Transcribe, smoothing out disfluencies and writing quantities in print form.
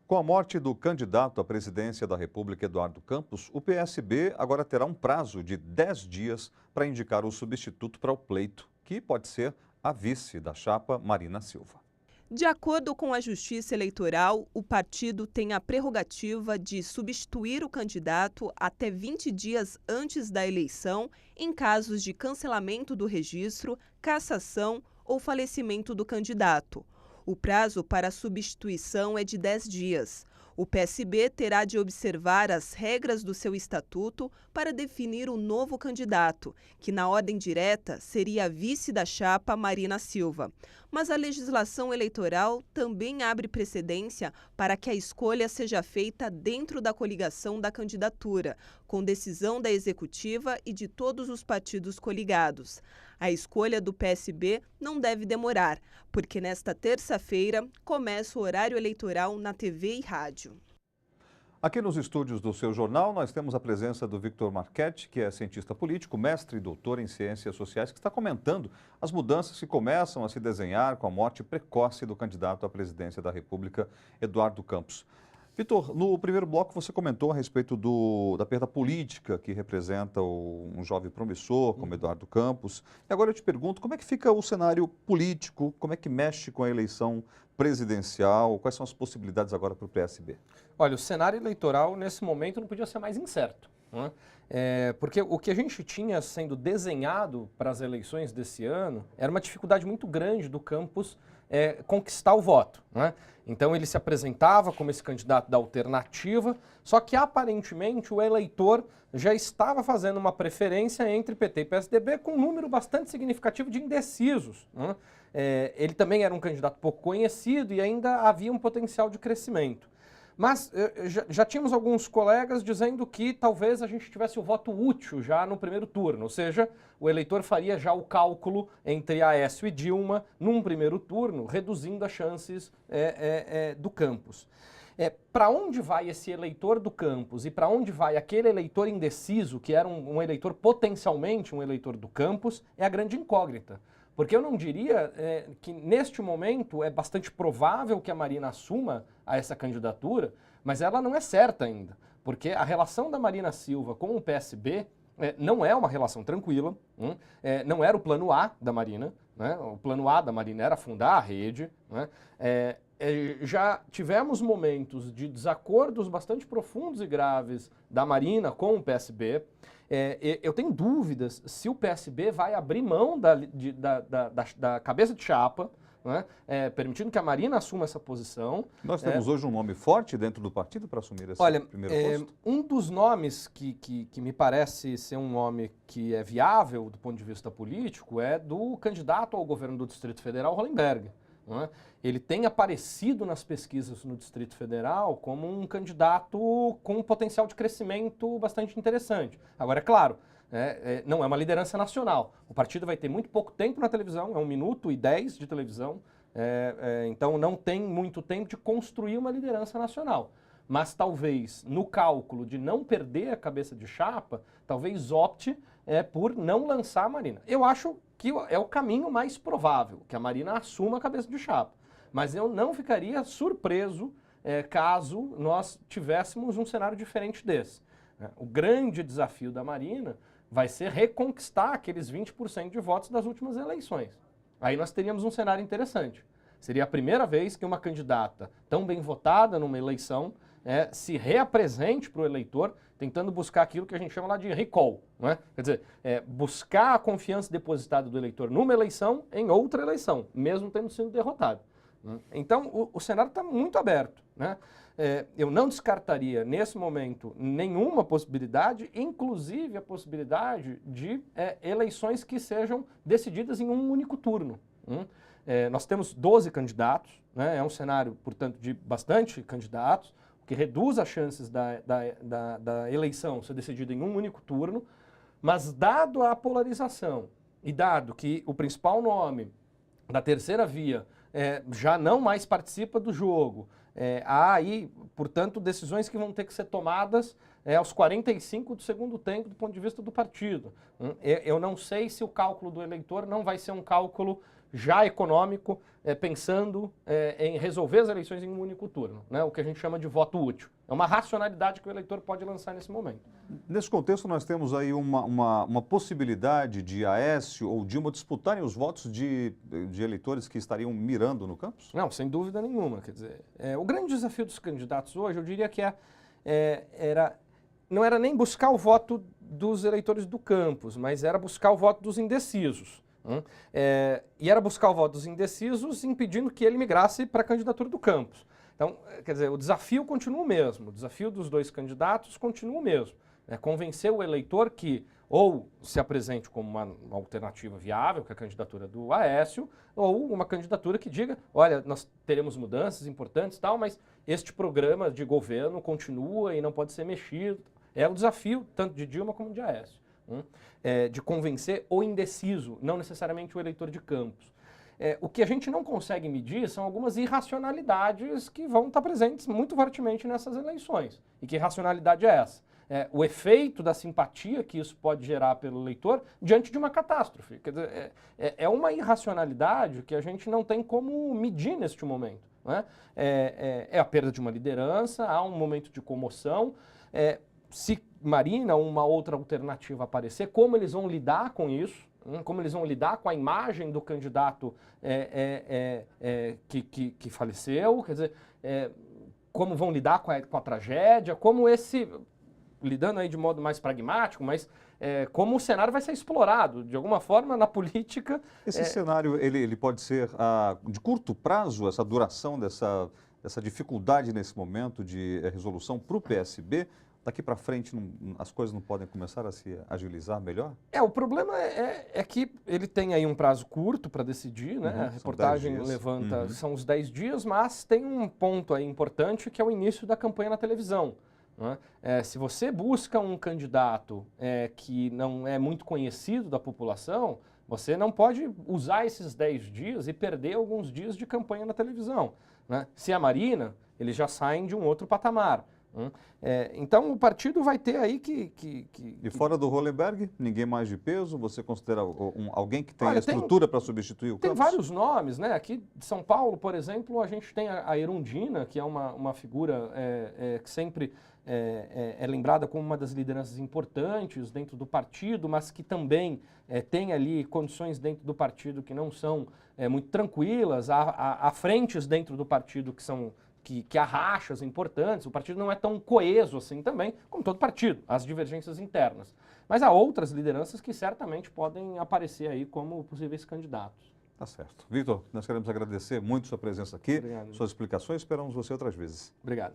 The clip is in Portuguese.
Com a morte do candidato à presidência da República, Eduardo Campos, o PSB agora terá um prazo de 10 dias para indicar o substituto para o pleito, que pode ser a vice da chapa Marina Silva. De acordo com a Justiça Eleitoral, o partido tem a prerrogativa de substituir o candidato até 20 dias antes da eleição, em casos de cancelamento do registro, cassação ou falecimento do candidato. O prazo para a substituição é de 10 dias. O PSB terá de observar as regras do seu estatuto para definir o novo candidato, que na ordem direta seria a vice da chapa Marina Silva. Mas a legislação eleitoral também abre precedência para que a escolha seja feita dentro da coligação da candidatura, com decisão da executiva e de todos os partidos coligados. A escolha do PSB não deve demorar, porque nesta terça-feira começa o horário eleitoral na TV e rádio. Aqui nos estúdios do seu jornal, nós temos a presença do Victor Marchetti, que é cientista político, mestre e doutor em ciências sociais, que está comentando as mudanças que começam a se desenhar com a morte precoce do candidato à presidência da República, Eduardo Campos. Vitor, no primeiro bloco você comentou a respeito da perda política que representa um jovem promissor como Eduardo Campos. E agora eu te pergunto, como é que fica o cenário político, como é que mexe com a eleição presidencial, quais são as possibilidades agora para o PSB? Olha, o cenário eleitoral nesse momento não podia ser mais incerto, né? Porque o que a gente tinha sendo desenhado para as eleições desse ano era uma dificuldade muito grande do Campos conquistar o voto, né? Então ele se apresentava como esse candidato da alternativa, só que aparentemente o eleitor já estava fazendo uma preferência entre PT e PSDB com um número bastante significativo de indecisos, né? Ele também era um candidato pouco conhecido e ainda havia um potencial de crescimento. Mas já tínhamos alguns colegas dizendo que talvez a gente tivesse o voto útil já no primeiro turno, ou seja, o eleitor faria já o cálculo entre Aécio e Dilma num primeiro turno, reduzindo as chances do Campos. Para onde vai esse eleitor do Campos e para onde vai aquele eleitor indeciso, que era um eleitor potencialmente um eleitor do Campos, é a grande incógnita. Porque eu não diria que neste momento é bastante provável que a Marina assuma a essa candidatura, mas ela não é certa ainda. Porque a relação da Marina Silva com o PSB não é uma relação tranquila, não era o plano A da Marina, né? O plano A da Marina era fundar a rede, né? Já tivemos momentos de desacordos bastante profundos e graves da Marina com o PSB. Eu tenho dúvidas se o PSB vai abrir mão da cabeça de chapa, né, permitindo que a Marina assuma essa posição. Nós temos hoje um nome forte dentro do partido para assumir esse primeiro posto? Um dos nomes que me parece ser um nome que é viável do ponto de vista político é do candidato ao governo do Distrito Federal, Hollenberg. Né? Ele tem aparecido nas pesquisas no Distrito Federal como um candidato com um potencial de crescimento bastante interessante. Agora, é claro, não é uma liderança nacional. O partido vai ter muito pouco tempo na televisão, é 1 minuto e 10 de televisão, então não tem muito tempo de construir uma liderança nacional. Mas talvez, no cálculo de não perder a cabeça de chapa, talvez opte por não lançar a Marina. Eu acho que é o caminho mais provável, que a Marina assuma a cabeça de chapa. Mas eu não ficaria surpreso caso nós tivéssemos um cenário diferente desse. O grande desafio da Marina vai ser reconquistar aqueles 20% de votos das últimas eleições. Aí nós teríamos um cenário interessante. Seria a primeira vez que uma candidata tão bem votada numa eleição se reapresente para o eleitor, tentando buscar aquilo que a gente chama lá de recall, né? Quer dizer, buscar a confiança depositada do eleitor numa eleição em outra eleição, mesmo tendo sido derrotado. Né? Então, o cenário está muito aberto, né? Eu não descartaria, nesse momento, nenhuma possibilidade, inclusive a possibilidade de eleições que sejam decididas em um único turno. Nós temos 12 candidatos, né? É um cenário, portanto, de bastante candidatos, que reduz as chances da eleição ser decidida em um único turno, mas dado a polarização e dado que o principal nome da terceira via já não mais participa do jogo, há aí, portanto, decisões que vão ter que ser tomadas aos 45 do segundo tempo do ponto de vista do partido. Eu não sei se o cálculo do eleitor não vai ser um cálculo já econômico, pensando em resolver as eleições em um único turno, né? O que a gente chama de voto útil. É uma racionalidade que o eleitor pode lançar nesse momento. Nesse contexto, nós temos aí uma possibilidade de Aécio ou Dilma disputarem os votos de eleitores que estariam mirando no campus? Não, sem dúvida nenhuma. Quer dizer, o grande desafio dos candidatos hoje, eu diria que não era nem buscar o voto dos eleitores do campus, mas era buscar o voto dos indecisos. E era buscar o voto dos indecisos impedindo que ele migrasse para a candidatura do campus. Então, quer dizer, o desafio continua o mesmo, o desafio dos dois candidatos continua o mesmo. Convencer o eleitor que ou se apresente como uma alternativa viável, que é a candidatura do Aécio, ou uma candidatura que diga, olha, nós teremos mudanças importantes e tal, mas este programa de governo continua e não pode ser mexido. É o desafio tanto de Dilma como de Aécio, de convencer o indeciso, não necessariamente o eleitor de campus. O que a gente não consegue medir são algumas irracionalidades que vão estar presentes muito fortemente nessas eleições. E que irracionalidade é essa? O efeito da simpatia que isso pode gerar pelo eleitor diante de uma catástrofe. Quer dizer, é uma irracionalidade que a gente não tem como medir neste momento. Né? É a perda de uma liderança, há um momento de comoção. Se Marina ou uma outra alternativa aparecer, como eles vão lidar com isso? Como eles vão lidar com a imagem do candidato que faleceu? Quer dizer, como vão lidar com a tragédia? Como lidando aí de modo mais pragmático, mas como o cenário vai ser explorado, de alguma forma, na política. Esse cenário, ele pode ser de curto prazo, essa duração dessa dificuldade nesse momento de resolução para o PSB? Daqui para frente as coisas não podem começar a se agilizar melhor? O problema é que ele tem aí um prazo curto para decidir, né? A reportagem levanta, são os 10 dias, mas tem um ponto aí importante que é o início da campanha na televisão. Né? Se você busca um candidato que não é muito conhecido da população, você não pode usar esses 10 dias e perder alguns dias de campanha na televisão. Né? Se é a Marina, eles já saem de um outro patamar. Então o partido vai ter aí E fora do Hollenberg, ninguém mais de peso? Você considera alguém que tem estrutura para substituir o Campos? Tem vários nomes, né? Aqui de São Paulo, por exemplo, a gente tem a Erundina, que é uma figura que sempre é lembrada como uma das lideranças importantes dentro do partido, mas que também tem ali condições dentro do partido que não são muito tranquilas, há frentes dentro do partido que há rachas importantes, o partido não é tão coeso assim também, como todo partido, as divergências internas. Mas há outras lideranças que certamente podem aparecer aí como possíveis candidatos. Tá certo. Victor, nós queremos agradecer muito sua presença aqui, Obrigado. suas explicações, esperamos você outras vezes. Obrigado.